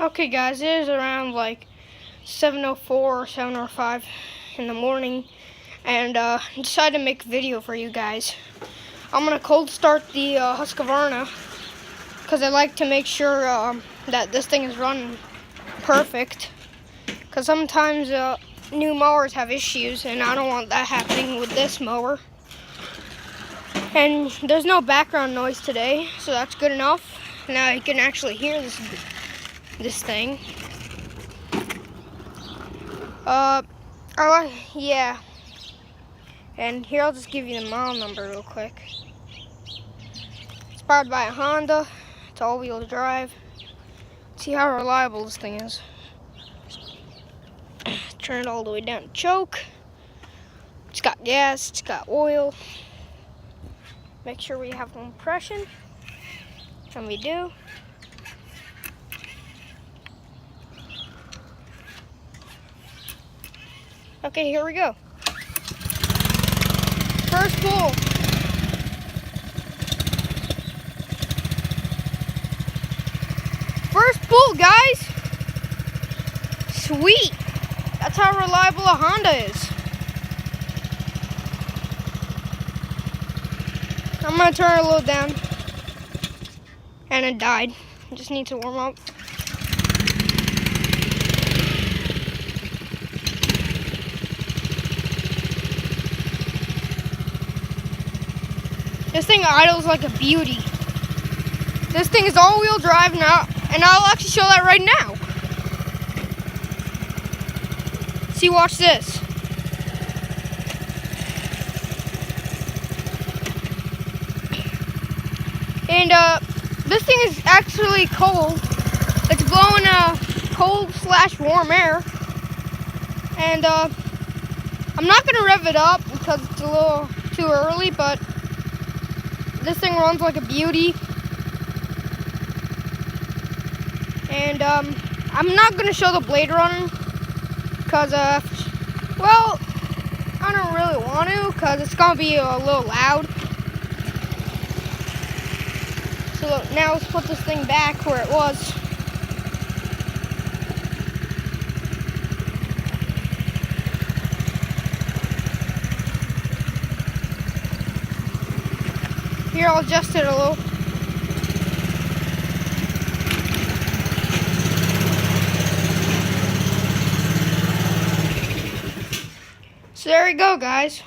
Okay guys, it is around like 7:04 or 7:05 in the morning, and I decided to make a video for you guys. I'm gonna cold start the Husqvarna because I like to make sure that this thing is running perfect, because sometimes new mowers have issues and I don't want that happening with this mower. And there's no background noise today, so that's good enough. Now you can actually hear this thing. Yeah. And here, I'll just give you the model number real quick. It's powered by a Honda. It's all-wheel drive. See how reliable this thing is. Turn it all the way down to choke. It's got gas, it's got oil. Make sure we have compression, and we do. Okay, here we go. First pull. First pull, guys. Sweet. That's how reliable a Honda is. I'm gonna turn it a little down. And it died. It just needs to warm up. This thing idles like a beauty. This thing is all-wheel drive now, and I'll actually show that right now. See, watch this. And this thing is actually cold. It's blowing cold/warm air. And I'm not gonna rev it up because it's a little too early, but this thing runs like a beauty. And I'm not gonna show the blade running because well, I don't really want to, because it's gonna be a little loud. So now let's put this thing back where it was. Here, I'll adjust it a little. So there you go, guys.